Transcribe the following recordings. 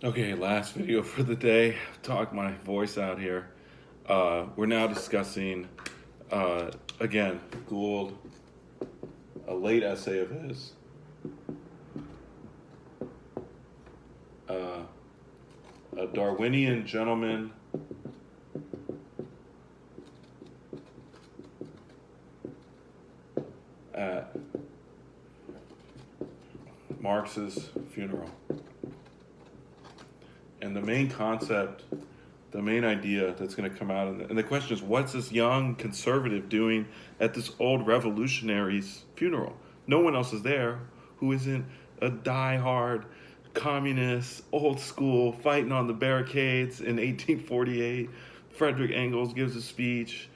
Okay, last video for the day. Talk my voice out here. We're now discussing, again, Gould, a late essay of his. Uh, a Darwinian gentleman at Marx's funeral. And the main concept, the main idea that's going to come out, and the question is, what's this young conservative doing at this old revolutionary's funeral? No one else is there who isn't a diehard communist, old school, fighting on the barricades in 1848. Frederick Engels gives a speech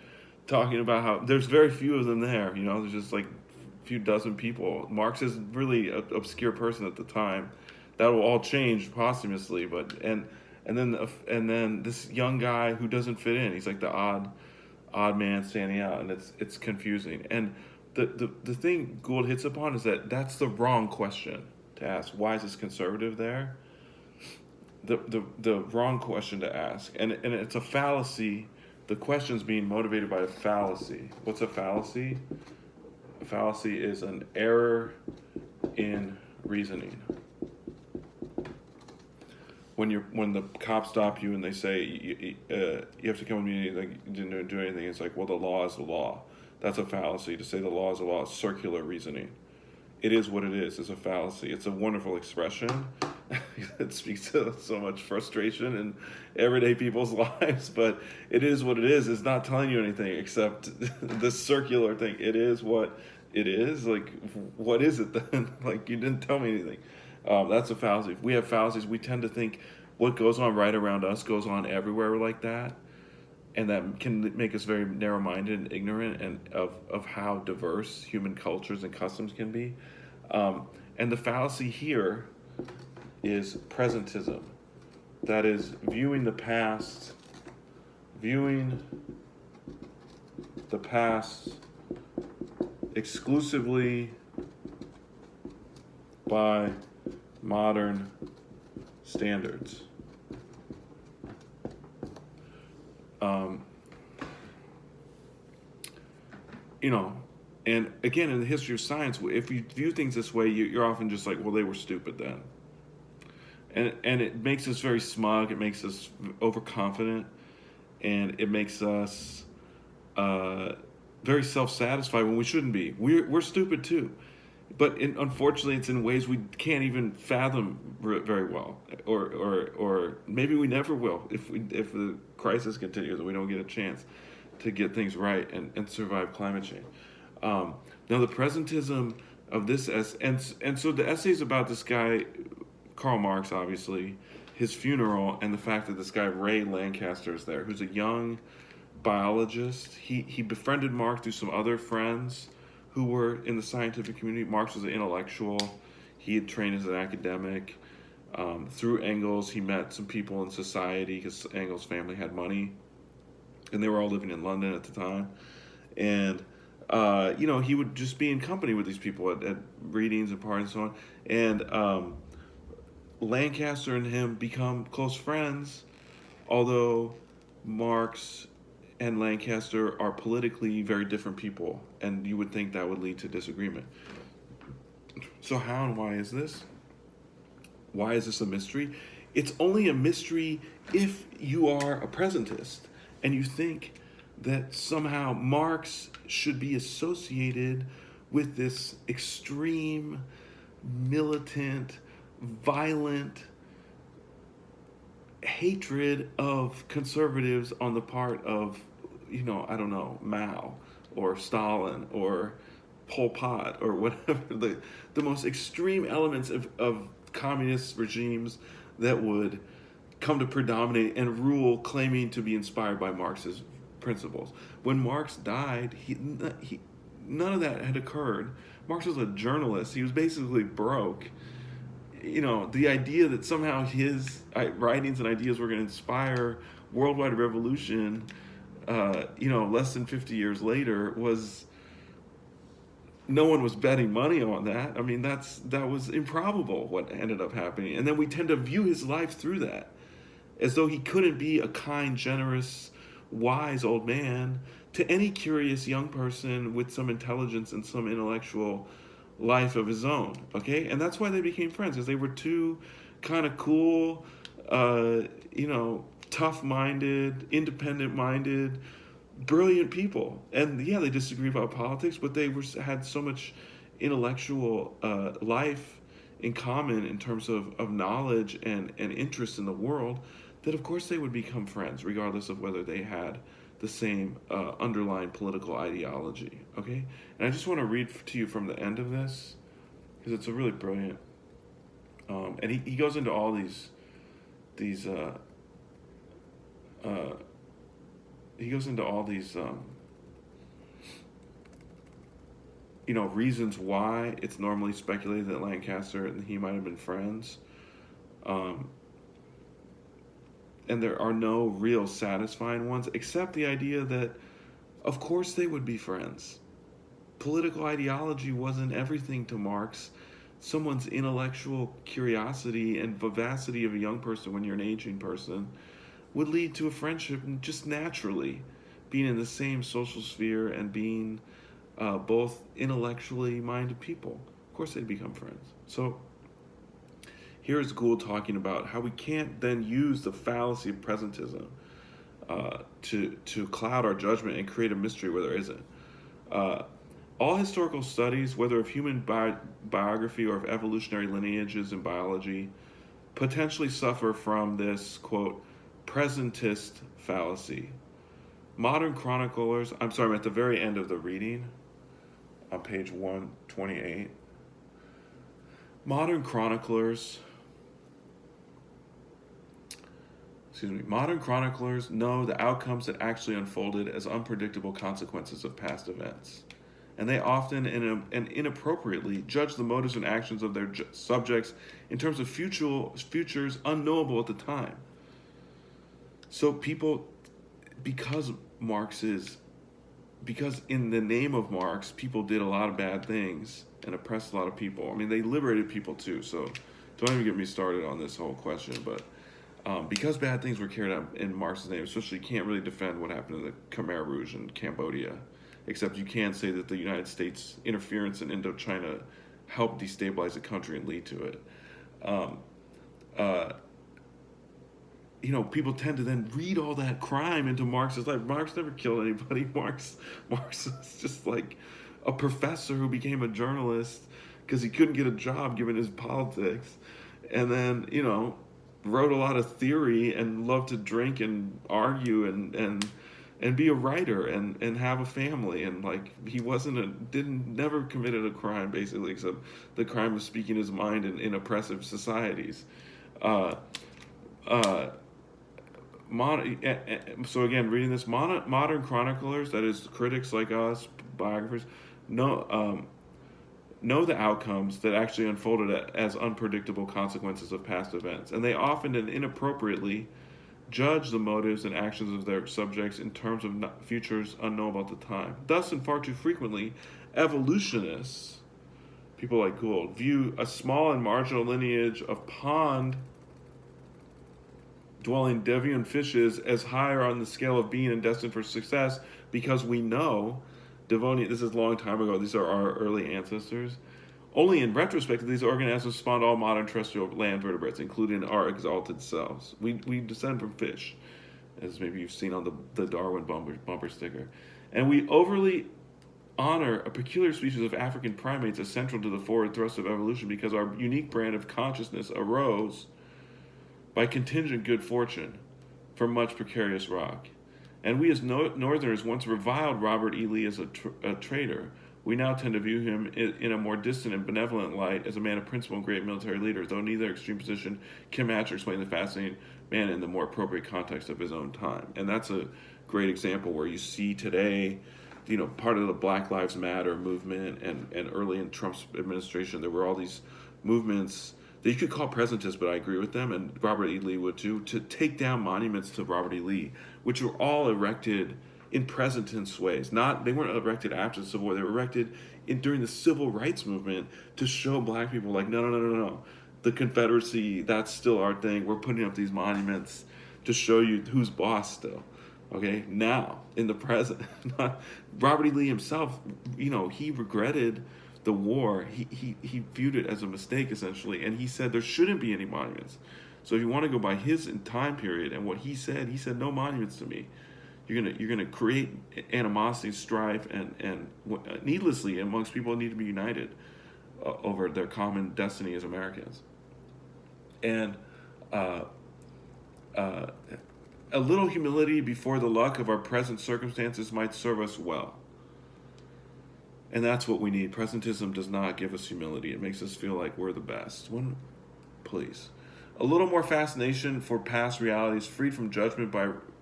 talking about how there's very few of them there. There's just like a few dozen people. Marx is really an obscure person at the time. That will all change posthumously, and then this young guy who doesn't fit in. He's like the odd man standing out, and it's confusing. And the thing Gould hits upon is that that's the wrong question to ask. Why is this conservative there? The wrong question to ask, and it's a fallacy. The question's being motivated by a fallacy. What's a fallacy? A fallacy is an error in reasoning. When the cops stop you and they say you have to come with me, like you didn't do anything, it's like, well, the law is the law. That's a fallacy. To say the law is the law is circular reasoning. It is what it is. It's a fallacy. It's a wonderful expression. It speaks to so much frustration in everyday people's lives, but it is what it is. It's not telling you anything except this circular thing. It is what it is. Like, what is it then? Like, you didn't tell me anything. That's a fallacy. If we have fallacies, we tend to think what goes on right around us goes on everywhere like that. And that can make us very narrow-minded and ignorant and of how diverse human cultures and customs can be. And the fallacy here is presentism. That is viewing the past exclusively by modern standards. And again, in the history of science, if you view things this way, you're often just like, well, they were stupid then. And it makes us very smug, it makes us overconfident, and it makes us very self-satisfied when we shouldn't be. We're stupid too. But unfortunately, it's in ways we can't even fathom very well, or maybe we never will if the crisis continues and we don't get a chance to get things right and survive climate change. Now, the presentism of this and so the essay is about this guy, Karl Marx, obviously, his funeral, and the fact that this guy Ray Lancaster is there, who's a young biologist. He befriended Marx through some other friends who were in the scientific community. Marx was an intellectual. He had trained as an academic. Through Engels, he met some people in society because Engels' family had money, and they were all living in London at the time. And he would just be in company with these people at readings and parties and so on. And Lancaster and him become close friends, although Marx and Lancaster are politically very different people, and you would think that would lead to disagreement. So how and why is this? Why is this a mystery? It's only a mystery if you are a presentist and you think that somehow Marx should be associated with this extreme, militant, violent hatred of conservatives on the part of, I don't know, Mao or Stalin or Pol Pot or whatever, the most extreme elements of communist regimes that would come to predominate and rule, claiming to be inspired by Marx's principles. When Marx died, none of that had occurred. Marx was a journalist. He was basically broke. The idea that somehow his writings and ideas were going to inspire worldwide revolution, less than 50 years later was no one was betting money on that. I mean, that was improbable what ended up happening. And then we tend to view his life through that, as though he couldn't be a kind, generous, wise old man to any curious young person with some intelligence and some intellectual life of his own. Okay, and that's why they became friends, because they were two kind of cool, tough-minded, independent-minded, brilliant people. And yeah, they disagree about politics, but they had so much intellectual life in common in terms of knowledge and interest in the world, that of course they would become friends regardless of whether they had the same underlying political ideology. Okay, and I just want to read to you from the end of this, because it's a really brilliant, and he goes into all these he goes into all these reasons why it's normally speculated that Lancaster and he might have been friends. And there are no real satisfying ones, except the idea that, of course, they would be friends. Political ideology wasn't everything to Marx. Someone's intellectual curiosity and vivacity of a young person when you're an aging person would lead to a friendship just naturally, being in the same social sphere and being both intellectually minded people. Of course, they'd become friends. So here's Gould talking about how we can't then use the fallacy of presentism to cloud our judgment and create a mystery where there isn't. All historical studies, whether of human biography or of evolutionary lineages in biology, potentially suffer from this, quote, presentist fallacy. Modern chroniclers, I'm at the very end of the reading, on page 128. Modern chroniclers know the outcomes that actually unfolded as unpredictable consequences of past events. And they often and inappropriately judge the motives and actions of their subjects in terms of futures unknowable at the time. So people, because in the name of Marx, people did a lot of bad things and oppressed a lot of people. I mean, they liberated people too, so don't even get me started on this whole question, but because bad things were carried out in Marx's name, especially, you can't really defend what happened to the Khmer Rouge in Cambodia, except you can say that the United States interference in Indochina helped destabilize the country and lead to it. People tend to then read all that crime into Marx's life. Marx never killed anybody. Marx is just like a professor who became a journalist because he couldn't get a job given his politics, and then wrote a lot of theory and loved to drink and argue and be a writer and have a family, and like he never committed a crime basically, except the crime of speaking his mind in oppressive societies. So again, reading this, modern chroniclers, that is critics like us, biographers, know the outcomes that actually unfolded as unpredictable consequences of past events, and they often and inappropriately judge the motives and actions of their subjects in terms of futures unknowable at the time. Thus, and far too frequently, evolutionists, people like Gould, view a small and marginal lineage of pond-dwelling Devian fishes as higher on the scale of being and destined for success, because we know Devonian, this is a long time ago, these are our early ancestors. Only in retrospect, these organisms spawned all modern terrestrial land vertebrates, including our exalted selves. We descend from fish, as maybe you've seen on the Darwin bumper sticker. And we overly honor a peculiar species of African primates as central to the forward thrust of evolution, because our unique brand of consciousness arose by contingent good fortune from much precarious rock. And we as Northerners once reviled Robert E. Lee as a traitor. We now tend to view him in a more distant and benevolent light as a man of principle and great military leader, though neither extreme position can match or explain the fascinating man in the more appropriate context of his own time. And that's a great example where you see today, part of the Black Lives Matter movement, and early in Trump's administration, there were all these movements that you could call presentists, but I agree with them, and Robert E. Lee would too, to take down monuments to Robert E. Lee, which were all erected in present tense ways. Not They weren't erected after the Civil War. They were erected during the Civil Rights Movement to show black people, like, no, no, no, no, no. The Confederacy, that's still our thing. We're putting up these monuments to show you who's boss still. Okay, now in the present, Robert E. Lee himself, he regretted the war. He viewed it as a mistake essentially, and he said there shouldn't be any monuments. So if you want to go by his time period and what he said no monuments to me. You're gonna create animosity, strife, and needlessly amongst people who need to be united over their common destiny as Americans. And a little humility before the luck of our present circumstances might serve us well. And that's what we need. Presentism does not give us humility. It makes us feel like we're the best. Please. A little more fascination for past realities, freed from judgment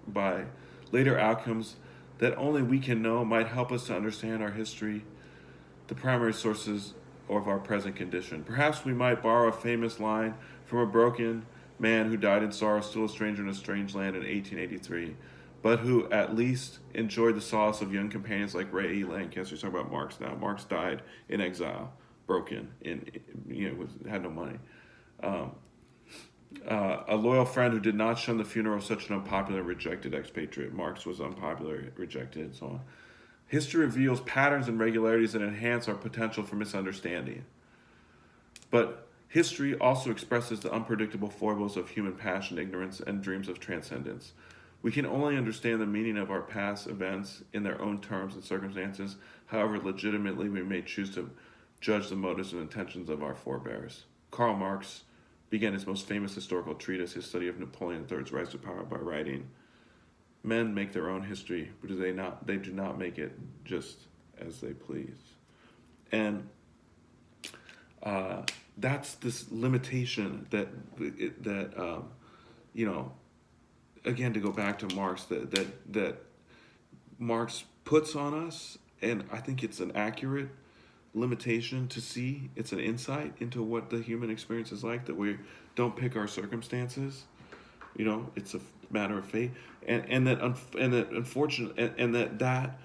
by later outcomes that only we can know, might help us to understand our history, the primary sources of our present condition. Perhaps we might borrow a famous line from a broken man who died in sorrow, still a stranger in a strange land in 1883, but who at least enjoyed the solace of young companions like Ray E. Lancaster. Talking about Marx now. Marx died in exile, broken, had no money. A loyal friend who did not shun the funeral of such an unpopular, rejected expatriate. Marx was unpopular, rejected, and so on. History reveals patterns and regularities that enhance our potential for misunderstanding. But history also expresses the unpredictable foibles of human passion, ignorance, and dreams of transcendence. We can only understand the meaning of our past events in their own terms and circumstances, however legitimately we may choose to judge the motives and intentions of our forebears. Karl Marx began his most famous historical treatise, his study of Napoleon III's rise to power, by writing, "Men make their own history, but they do not make it just as they please." And that's this limitation that again, to go back to Marx, that Marx puts on us, and I think it's an accurate limitation to see. It's an insight into what the human experience is like, that we don't pick our circumstances. It's a matter of fate, and that unfortunately, and that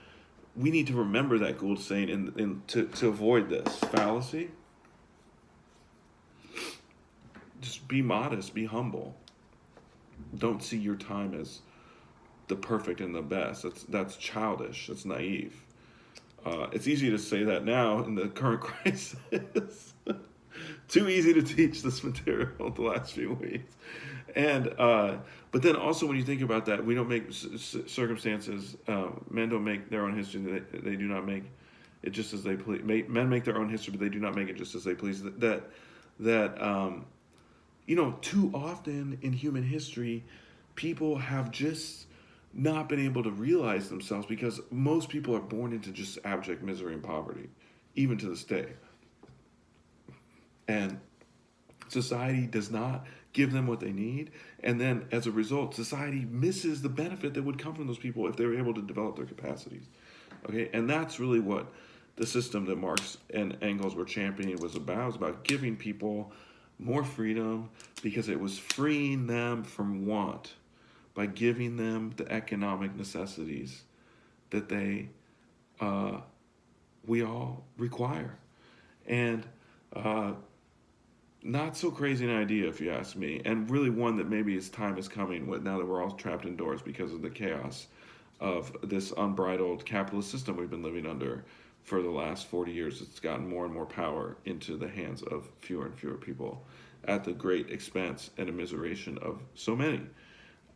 we need to remember that Gould saying, and to avoid this fallacy. Just be modest, be humble. Don't see your time as the perfect and the best. That's childish. That's naive. It's easy to say that now in the current crisis. Too easy to teach this material the last few weeks. And but then also when you think about that, we don't make circumstances. Men don't make their own history. They do not make it just as they please. Men make their own history, but they do not make it just as they please. Too often in human history, people have just not been able to realize themselves, because most people are born into just abject misery and poverty, even to this day. And society does not give them what they need. And then as a result, society misses the benefit that would come from those people if they were able to develop their capacities. Okay, and that's really what the system that Marx and Engels were championing was about. It was about giving people more freedom, because it was freeing them from want by giving them the economic necessities that we all require. And not so crazy an idea, if you ask me, and really one that maybe its time is coming with, now that we're all trapped indoors because of the chaos of this unbridled capitalist system we've been living under for the last 40 years. It's gotten more and more power into the hands of fewer and fewer people at the great expense and immiseration of so many.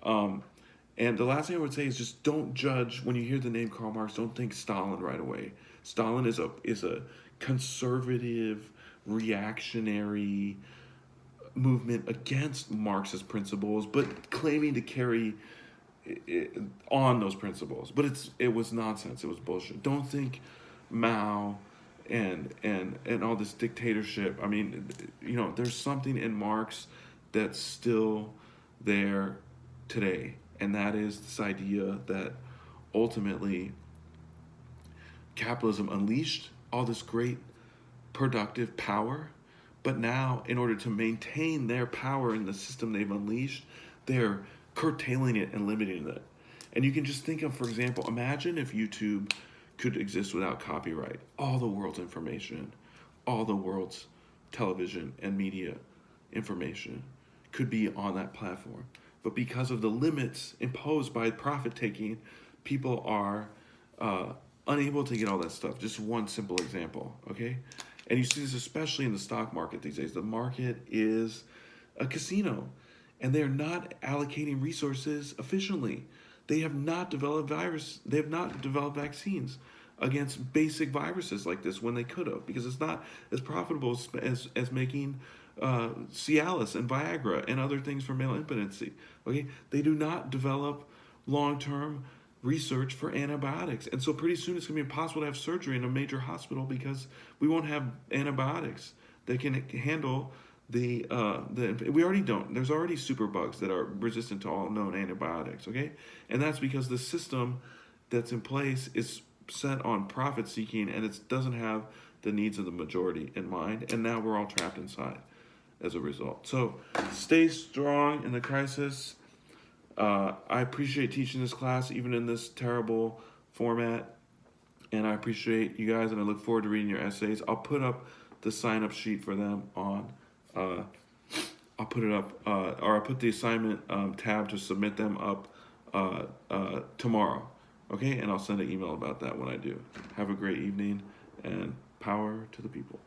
And the last thing I would say is just don't judge, when you hear the name Karl Marx, don't think Stalin right away. Stalin is a conservative, reactionary movement against Marxist principles, but claiming to carry on those principles. But it was nonsense. It was bullshit. Don't think Mao and all this dictatorship. I mean, there's something in Marx that's still there today, and that is this idea that ultimately capitalism unleashed all this great productive power, but now in order to maintain their power in the system they've unleashed, they're curtailing it and limiting it. And you can just think of, for example, imagine if YouTube could exist without copyright. All the world's information, all the world's television and media information could be on that platform. But because of the limits imposed by profit taking, people are unable to get all that stuff. Just one simple example, okay? And you see this especially in the stock market these days. The market is a casino, and they're not allocating resources efficiently. They have not developed They have not developed vaccines against basic viruses like this when they could have, because it's not as profitable as making Cialis and Viagra and other things for male impotency. Okay, they do not develop long-term research for antibiotics, and so pretty soon it's going to be impossible to have surgery in a major hospital because we won't have antibiotics that can handle the we already don't. There's already superbugs that are resistant to all known antibiotics. Okay, and that's because the system that's in place is set on profit seeking, and it doesn't have the needs of the majority in mind. And now we're all trapped inside as a result. So stay strong in the crisis. I appreciate teaching this class even in this terrible format, and I appreciate you guys, and I look forward to reading your essays. I'll put up the sign-up sheet for them on. I'll put it up, or I'll put the assignment tab to submit them up tomorrow. Okay, and I'll send an email about that when I do. Have a great evening, and power to the people.